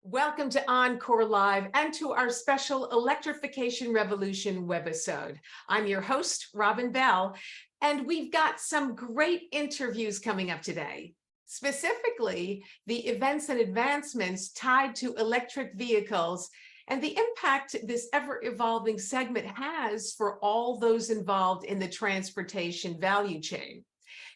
Welcome to OnCore Live and to our special Electrification Revolution webisode. I'm your host, Robin Bell, and we've got some great interviews coming up today. Specifically, the events and advancements tied to electric vehicles and the impact this ever-evolving segment has for all those involved in the transportation value chain.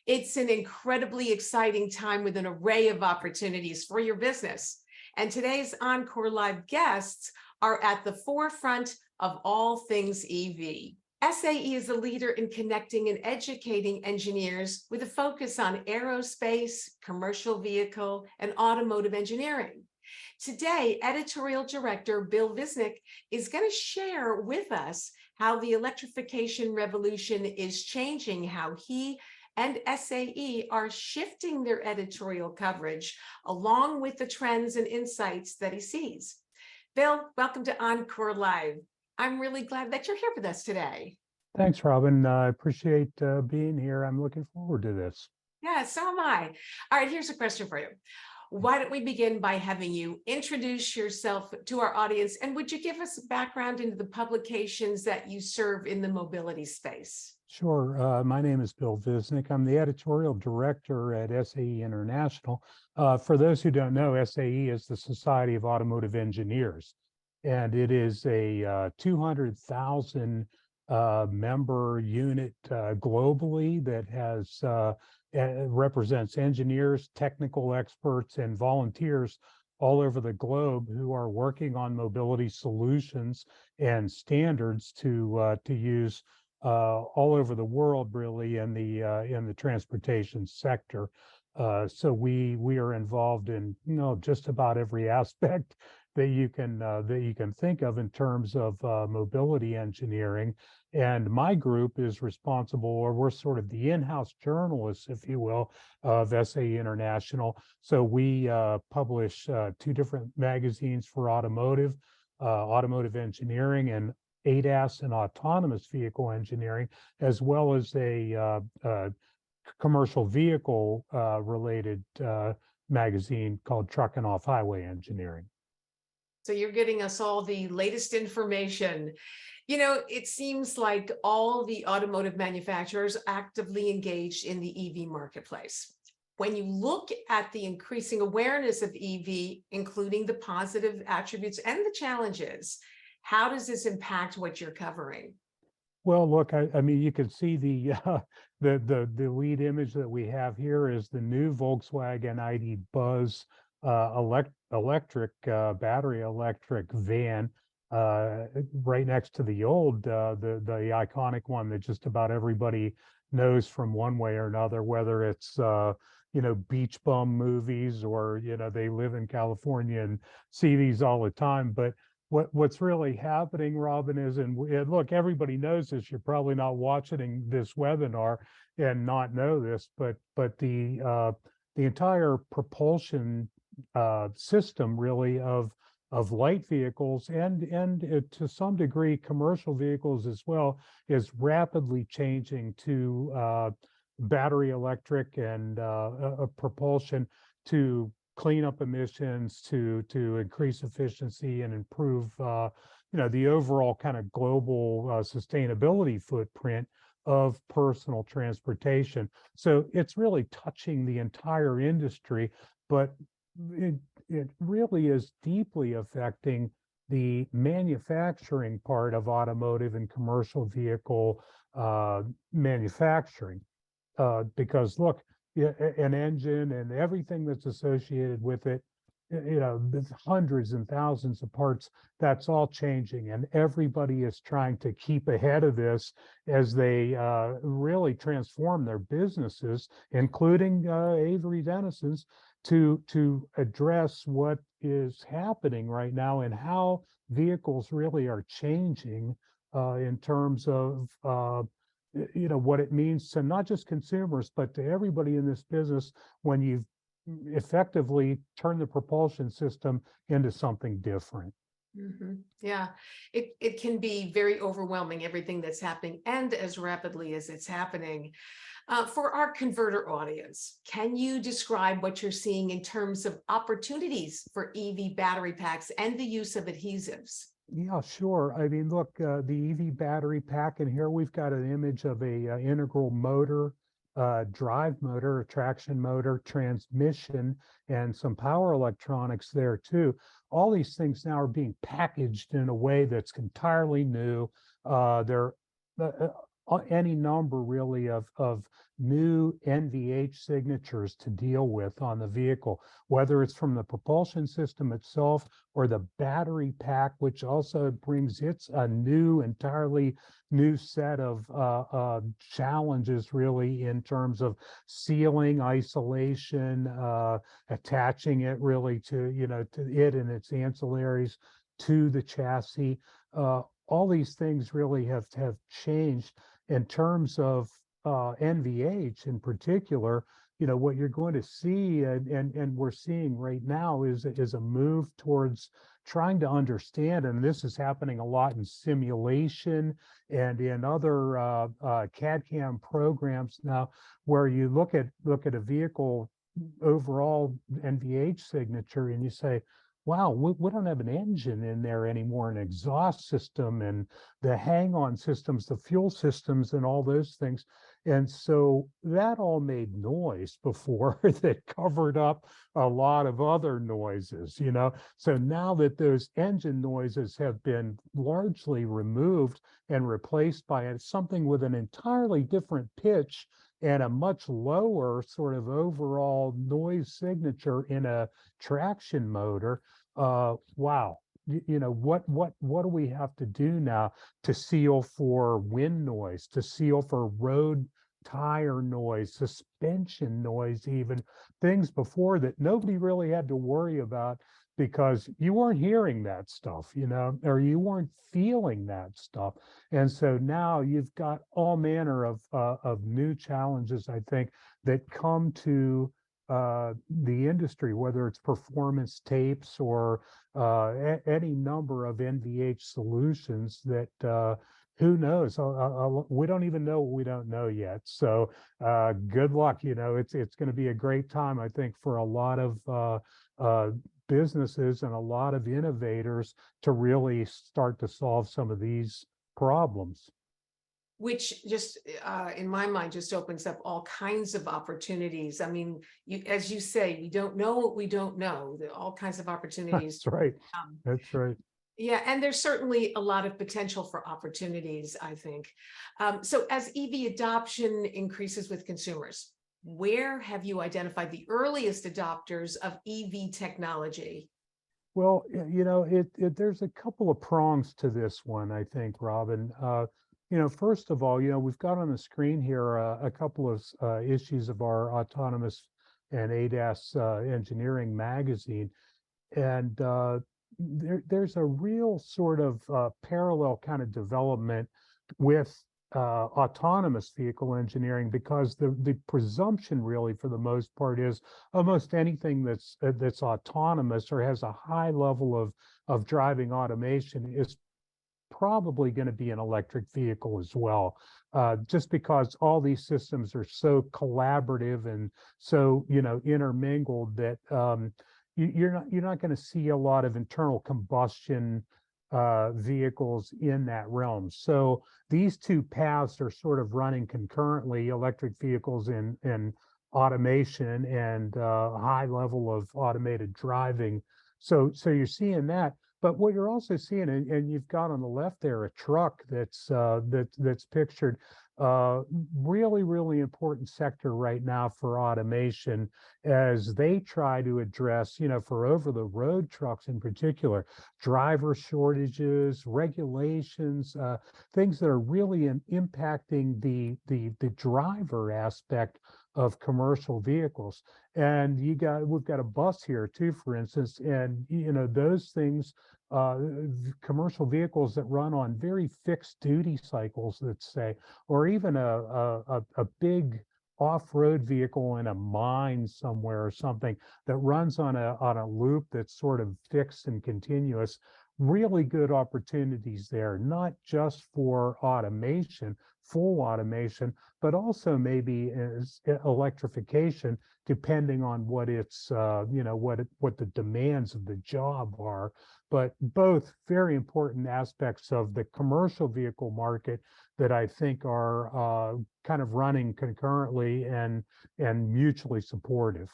It's an incredibly exciting time with an array of opportunities for your business. And today's OnCore Live guests are at the forefront of all things EV. SAE is a leader in connecting and educating engineers with a focus on aerospace, commercial vehicle, and automotive engineering. Today, editorial director Bill Visnic is going to share with us how the electrification revolution is changing how he and SAE are shifting their editorial coverage along with the trends and insights that he sees. Bill, welcome to OnCore Live. I'm really glad that you're here with us today. Thanks, Robin. I appreciate being here. I'm looking forward to this. Yeah, so am I. All right, here's a question for you. Why don't we begin by having you introduce yourself to our audience, and would you give us a background into the publications that you serve in the mobility space? Sure. My name is Bill Visnic. I'm the editorial director at SAE International. For those who don't know, SAE is the Society of Automotive Engineers, and it is a 200,000 member unit globally that has represents engineers, technical experts, and volunteers all over the globe who are working on mobility solutions and standards to use all over the world, really, in the transportation sector. So we are involved in just about every aspect that you can think of in terms of mobility engineering. And my group is responsible, or we're sort of the in-house journalists, if you will, of SAE International. So we publish two different magazines for automotive, automotive engineering, and ADAS and autonomous vehicle engineering, as well as a commercial vehicle related magazine called Truck and Off-Highway Engineering. So you're getting us all the latest information. You know, it seems like all the automotive manufacturers are actively engaged in the EV marketplace. When you look at the increasing awareness of EV, including the positive attributes and the challenges, how does this impact what you're covering? Well, look, I mean, you can see the lead image that we have here is the new Volkswagen ID Buzz electric battery electric van right next to the old the iconic one that just about everybody knows from one way or another, whether it's beach bum movies or they live in California and see these all the time. But what's really happening, Robin, is, and look, everybody knows this, you're probably not watching this webinar and not know this, but the entire propulsion system, really, of light vehicles and to some degree commercial vehicles as well, is rapidly changing to battery electric and propulsion to clean up emissions, to increase efficiency and improve the overall kind of global sustainability footprint of personal transportation. So it's really touching the entire industry, but it really is deeply affecting the manufacturing part of automotive and commercial vehicle manufacturing. Because look, an engine and everything that's associated with it, there's hundreds and thousands of parts, that's all changing, and everybody is trying to keep ahead of this as they really transform their businesses, including Avery Dennison's, to address what is happening right now and how vehicles really are changing in terms of what it means to not just consumers, but to everybody in this business when you've effectively turned the propulsion system into something different. Yeah, it can be very overwhelming, everything that's happening and as rapidly as it's happening. For our converter audience, can you describe what you're seeing in terms of opportunities for EV battery packs and the use of adhesives? Yeah, sure. I mean, look, the EV battery pack, and here we've got an image of a integral motor, drive motor, a traction motor, transmission, and some power electronics there too. All these things now are being packaged in a way that's entirely new. They're any number really of new NVH signatures to deal with on the vehicle, whether it's from the propulsion system itself or the battery pack, which also brings its a new, entirely new set of challenges, really, in terms of sealing, isolation, attaching it really to, to it and its ancillaries to the chassis. All these things really have changed in terms of NVH in particular. What you're going to see, and we're seeing right now, is a move towards trying to understand, and this is happening a lot in simulation and in other CAD/CAM programs now, where you look at a vehicle overall NVH signature and you say, wow, we don't have an engine in there anymore, an exhaust system and the hang-on systems, the fuel systems and all those things. And so that all made noise before that covered up a lot of other noises. So now that those engine noises have been largely removed and replaced by something with an entirely different pitch and a much lower sort of overall noise signature in a traction motor, wow. What do we have to do now to seal for wind noise, to seal for road tire noise, suspension noise, even things before that nobody really had to worry about because you weren't hearing that stuff, or you weren't feeling that stuff. And so now you've got all manner of new challenges, I think, that come to the industry, whether it's performance tapes or any number of NVH solutions that who knows? We don't even know what we don't know yet. So good luck. It's going to be a great time, I think, for a lot of businesses and a lot of innovators to really start to solve some of these problems. Which just, in my mind, just opens up all kinds of opportunities. I mean, as you say, we don't know what we don't know. There are all kinds of opportunities. That's right. Um, That's right. yeah, and there's certainly a lot of potential for opportunities, I think. So as EV adoption increases with consumers, where have you identified the earliest adopters of EV technology? Well, there's a couple of prongs to this one, I think, Robin. First of all, we've got on the screen here a couple of issues of our Autonomous and ADAS Engineering magazine, and there's a real sort of parallel kind of development with autonomous vehicle engineering, because the presumption really, for the most part, is almost anything that's autonomous or has a high level of driving automation is probably going to be an electric vehicle as well, just because all these systems are so collaborative and so intermingled that you're not going to see a lot of internal combustion vehicles in that realm. So these two paths are sort of running concurrently: electric vehicles in automation and high level of automated driving. So you're seeing that. But what you're also seeing, and you've got on the left there a truck that's pictured, really, really important sector right now for automation, as they try to address, for over-the-road trucks in particular, driver shortages, regulations, things that are really impacting the driver aspect of commercial vehicles. And we've got a bus here too, for instance, and those things, commercial vehicles that run on very fixed duty cycles, let's say, or even a big off-road vehicle in a mine somewhere or something that runs on a loop that's sort of fixed and continuous, really good opportunities there, not just for automation, full automation, but also maybe as electrification, depending on what it's, what the demands of the job are. But both very important aspects of the commercial vehicle market that I think are kind of running concurrently and mutually supportive.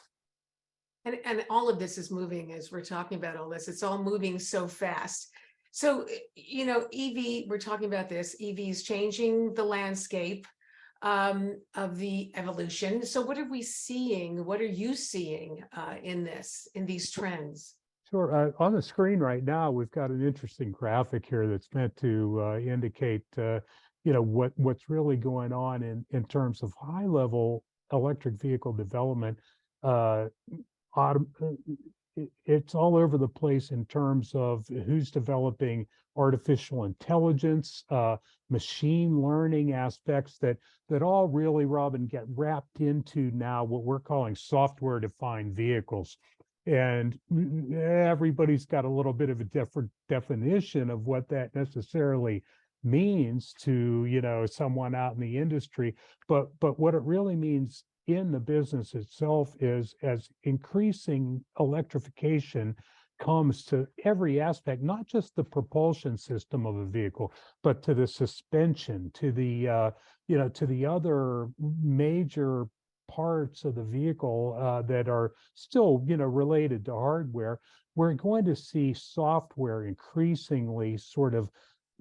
And all of this is moving as we're talking about all this. It's all moving so fast. So, EV, we're talking about this, EV is changing the landscape of the evolution. So what are we seeing? What are you seeing in these trends? Sure. On the screen right now, we've got an interesting graphic here that's meant to indicate, what's really going on in terms of high level electric vehicle development. Uh, it's all over the place in terms of who's developing artificial intelligence, machine learning aspects that all really, Robin, get wrapped into now what we're calling software-defined vehicles. And everybody's got a little bit of a different definition of what that necessarily means to, someone out in the industry. But what it really means in the business itself is, as increasing electrification comes to every aspect, not just the propulsion system of a vehicle, but to the suspension, to the to the other major parts of the vehicle that are still related to hardware. We're going to see software increasingly sort of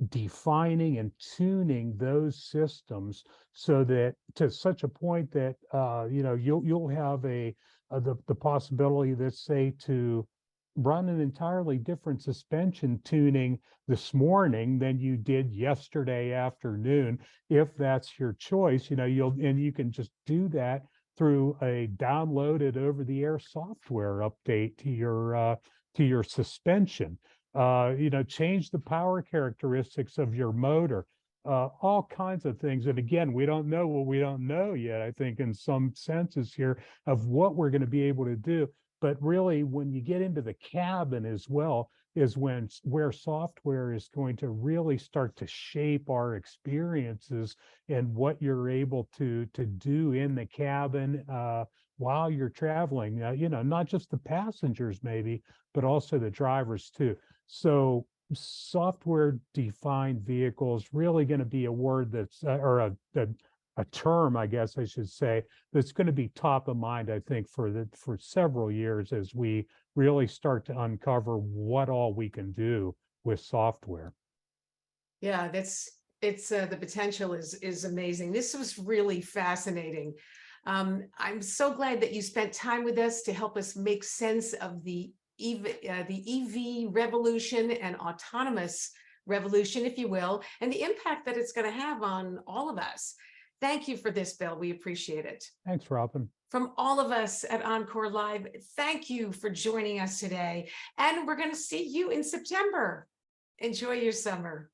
defining and tuning those systems so that, to such a point that you'll have the possibility, let's say, to run an entirely different suspension tuning this morning than you did yesterday afternoon, if that's your choice. You can just do that through a downloaded over-the-air software update to your suspension. Change the power characteristics of your motor, all kinds of things. And again, we don't know what we don't know yet, I think, in some senses here, of what we're going to be able to do. But really, when you get into the cabin as well, is where software is going to really start to shape our experiences and what you're able to do in the cabin while you're traveling. Not just the passengers maybe, but also the drivers too. So software-defined vehicles really going to be a word that's, or a term, I guess I should say, that's going to be top of mind, I think, for several years as we really start to uncover what all we can do with software. Yeah, it's the potential is amazing. This was really fascinating. I'm so glad that you spent time with us to help us make sense of the EV revolution and autonomous revolution, if you will, and the impact that it's going to have on all of us. Thank you for this, Bill. We appreciate it. Thanks, Robin. From all of us at OnCore Live, thank you for joining us today. And we're going to see you in September. Enjoy your summer.